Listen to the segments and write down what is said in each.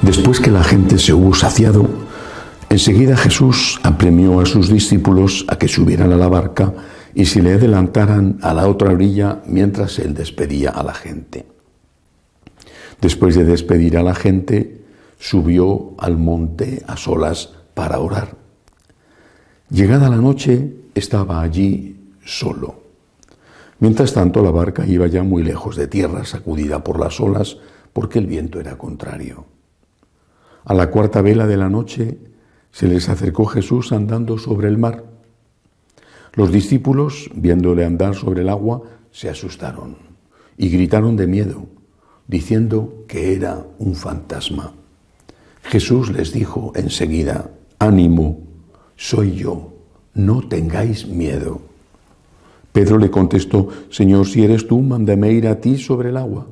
Después que la gente se hubo saciado, enseguida Jesús apremió a sus discípulos a que subieran a la barca y se le adelantaran a la otra orilla mientras él despedía a la gente. Después de despedir a la gente, subió al monte a solas para orar. Llegada la noche, estaba allí solo. Mientras tanto, la barca iba ya muy lejos de tierra, sacudida por las olas, porque el viento era contrario. A la cuarta vela de la noche, se les acercó Jesús andando sobre el mar. Los discípulos, viéndole andar sobre el agua, se asustaron y gritaron de miedo, diciendo que era un fantasma. Jesús les dijo enseguida: «Ánimo, soy yo, no tengáis miedo». Pedro le contestó: «Señor, si eres tú, mándame ir a ti sobre el agua».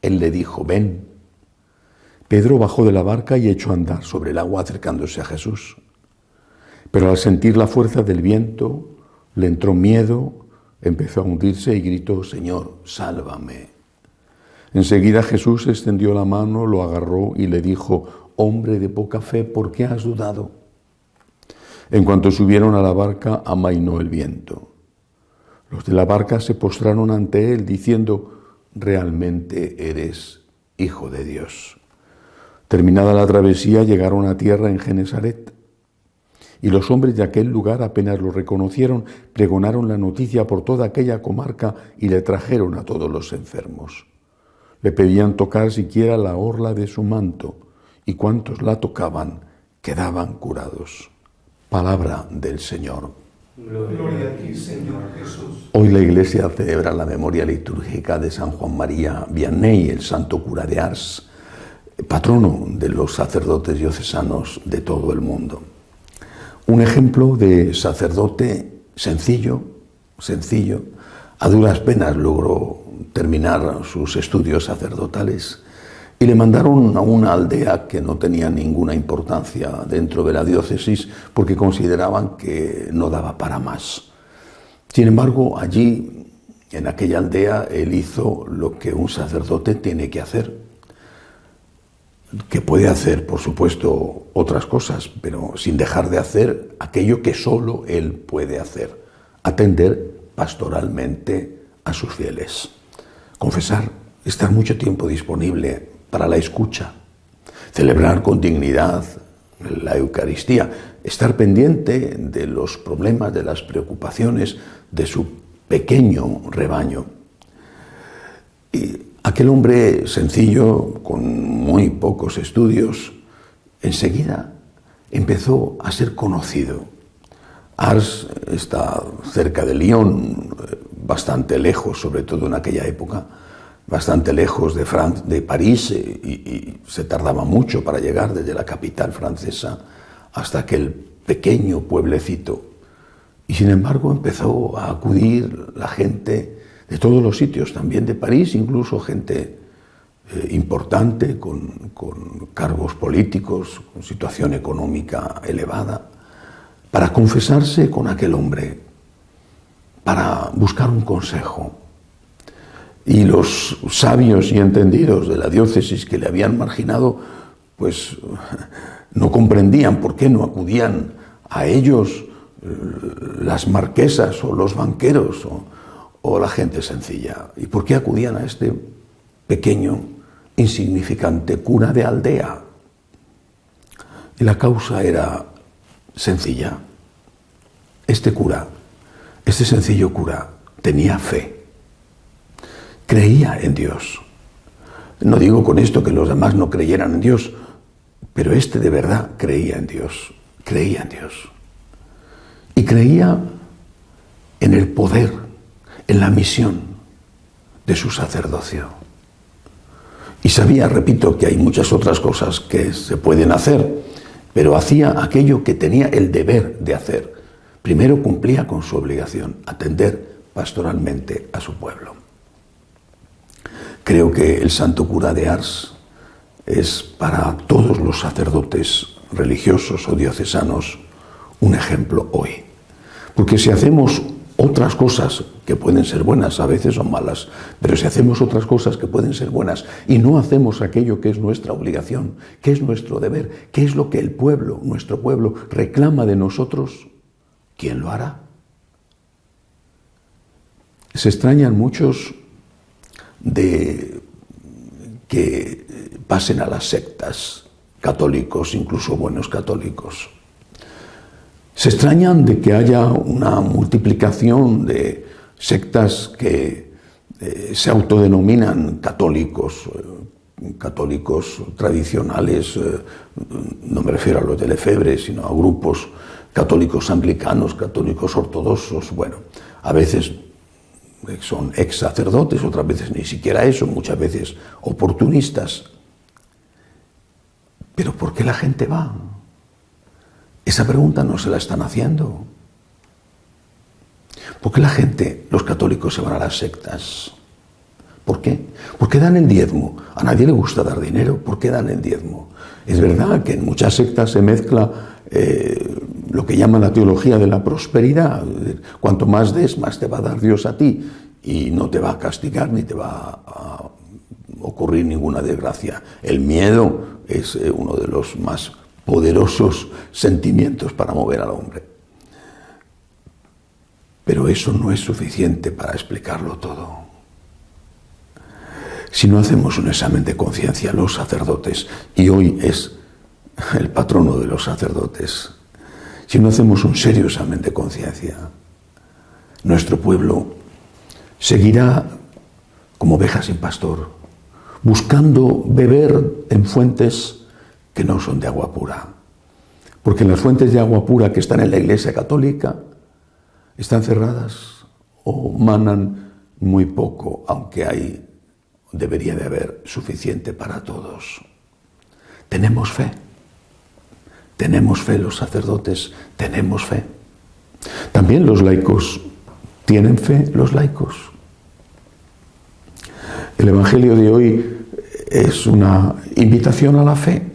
Él le dijo: «Ven». Pedro bajó de la barca y echó a andar sobre el agua acercándose a Jesús. Pero al sentir la fuerza del viento, le entró miedo, empezó a hundirse y gritó: «Señor, sálvame». Enseguida Jesús extendió la mano, lo agarró y le dijo: «Hombre de poca fe, ¿por qué has dudado?». En cuanto subieron a la barca, amainó el viento. Los de la barca se postraron ante él, diciendo: «Realmente eres Hijo de Dios». Terminada la travesía, llegaron a tierra en Genesaret. Y los hombres de aquel lugar, apenas lo reconocieron, pregonaron la noticia por toda aquella comarca y le trajeron a todos los enfermos. Le pedían tocar siquiera la orla de su manto, y cuantos la tocaban quedaban curados. Palabra del Señor. Gloria a ti, Señor Jesús. Hoy la Iglesia celebra la memoria litúrgica de San Juan María Vianney, el santo cura de Ars, patrono de los sacerdotes diocesanos de todo el mundo. Un ejemplo de sacerdote sencillo, a duras penas logró terminar sus estudios sacerdotales y le mandaron a una aldea que no tenía ninguna importancia dentro de la diócesis porque consideraban que no daba para más. Sin embargo, allí, en aquella aldea, él hizo lo que un sacerdote tiene que hacer, que puede hacer, por supuesto, otras cosas, pero sin dejar de hacer aquello que solo él puede hacer: atender pastoralmente a sus fieles. Confesar, estar mucho tiempo disponible para la escucha, celebrar con dignidad la Eucaristía, estar pendiente de los problemas, de las preocupaciones de su pequeño rebaño. Y aquel hombre sencillo, con muy pocos estudios, enseguida empezó a ser conocido. Ars está cerca de Lyon, bastante lejos, sobre todo en aquella época, bastante lejos de París, y se tardaba mucho para llegar desde la capital francesa hasta aquel pequeño pueblecito. Y sin embargo empezó a acudir la gente de todos los sitios, también de París, incluso gente importante, con cargos políticos, con situación económica elevada, para confesarse con aquel hombre, para buscar un consejo. Y los sabios y entendidos de la diócesis que le habían marginado, pues no comprendían por qué no acudían a ellos las marquesas o los banqueros o la gente sencilla. ¿Y por qué acudían a este pequeño, insignificante cura de aldea? Y la causa era sencilla. Este cura, este sencillo cura, tenía fe. Creía en Dios. No digo con esto que los demás no creyeran en Dios, pero este de verdad creía en Dios. Creía en Dios. Y creía en el poder, en la misión de su sacerdocio. Y sabía, repito, que hay muchas otras cosas que se pueden hacer, pero hacía aquello que tenía el deber de hacer. Primero cumplía con su obligación, atender pastoralmente a su pueblo. Creo que el santo cura de Ars es para todos los sacerdotes religiosos o diocesanos un ejemplo hoy. Porque si hacemos otras cosas que pueden ser buenas, a veces son malas, pero si hacemos otras cosas que pueden ser buenas y no hacemos aquello que es nuestra obligación, que es nuestro deber, que es lo que el pueblo, nuestro pueblo, reclama de nosotros, ¿quién lo hará? Se extrañan muchos de que pasen a las sectas, católicos, incluso buenos católicos. Se extrañan de que haya una multiplicación de sectas que se autodenominan católicos, católicos tradicionales, no me refiero a los de Lefebvre, sino a grupos católicos anglicanos, católicos ortodoxos, bueno, a veces son ex sacerdotes, otras veces ni siquiera eso, muchas veces oportunistas. ¿Pero por qué la gente va? Esa pregunta no se la están haciendo. ¿Por qué la gente, los católicos, se van a las sectas? ¿Por qué? Porque dan el diezmo. A nadie le gusta dar dinero. ¿Por qué dan el diezmo? Es verdad que en muchas sectas se mezcla lo que llaman la teología de la prosperidad. Cuanto más des, más te va a dar Dios a ti y no te va a castigar ni te va a ocurrir ninguna desgracia. El miedo es uno de los más poderosos sentimientos para mover al hombre. Pero eso no es suficiente para explicarlo todo. Si no hacemos un examen de conciencia los sacerdotes, y hoy es el patrono de los sacerdotes, si no hacemos un serio examen de conciencia, nuestro pueblo seguirá como oveja sin pastor, buscando beber en fuentes que no son de agua pura. Porque las fuentes de agua pura que están en la Iglesia Católica están cerradas o manan muy poco, aunque debería de haber suficiente para todos. Tenemos fe los sacerdotes, tenemos fe. También los laicos, ¿tienen fe los laicos? El Evangelio de hoy es una invitación a la fe.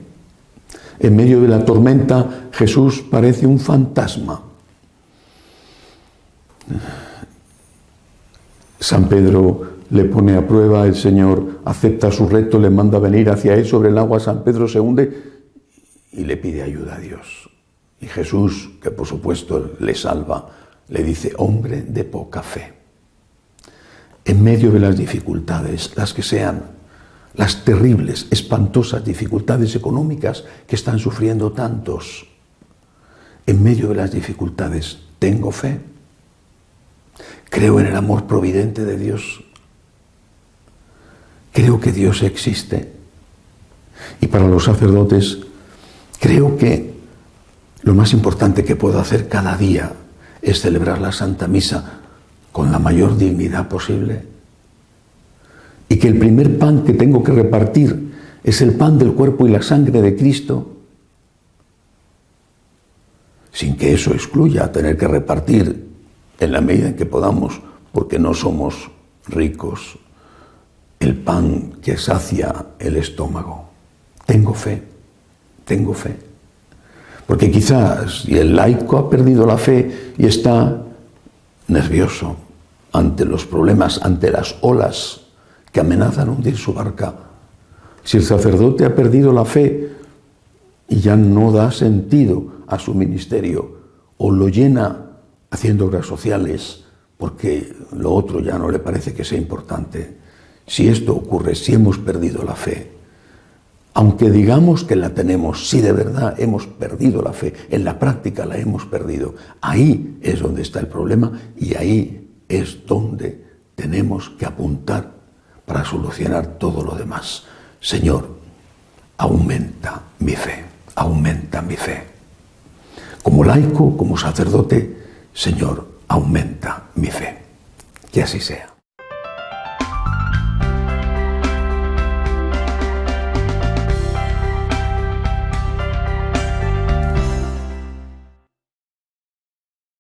En medio de la tormenta, Jesús parece un fantasma. San Pedro le pone a prueba, el Señor acepta su reto, le manda venir hacia él sobre el agua, San Pedro se hunde y le pide ayuda a Dios. Y Jesús, que por supuesto le salva, le dice, hombre de poca fe. En medio de las dificultades, las que sean, las terribles, espantosas dificultades económicas que están sufriendo tantos, en medio de las dificultades, tengo fe. Creo en el amor providente de Dios. Creo que Dios existe. Y para los sacerdotes, creo que lo más importante que puedo hacer cada día es celebrar la Santa Misa con la mayor dignidad posible. Y que el primer pan que tengo que repartir es el pan del cuerpo y la sangre de Cristo, sin que eso excluya tener que repartir en la medida en que podamos, porque no somos ricos, el pan que sacia el estómago. Tengo fe. Porque quizás si el laico ha perdido la fe y está nervioso ante los problemas, ante las olas que amenazan hundir su barca, si el sacerdote ha perdido la fe y ya no da sentido a su ministerio o lo llena haciendo obras sociales porque lo otro ya no le parece que sea importante, si esto ocurre, si hemos perdido la fe, aunque digamos que la tenemos, si de verdad hemos perdido la fe, en la práctica la hemos perdido, ahí es donde está el problema y ahí es donde tenemos que apuntar para solucionar todo lo demás. Señor, aumenta mi fe, aumenta mi fe. Como laico, como sacerdote, Señor, aumenta mi fe. Que así sea.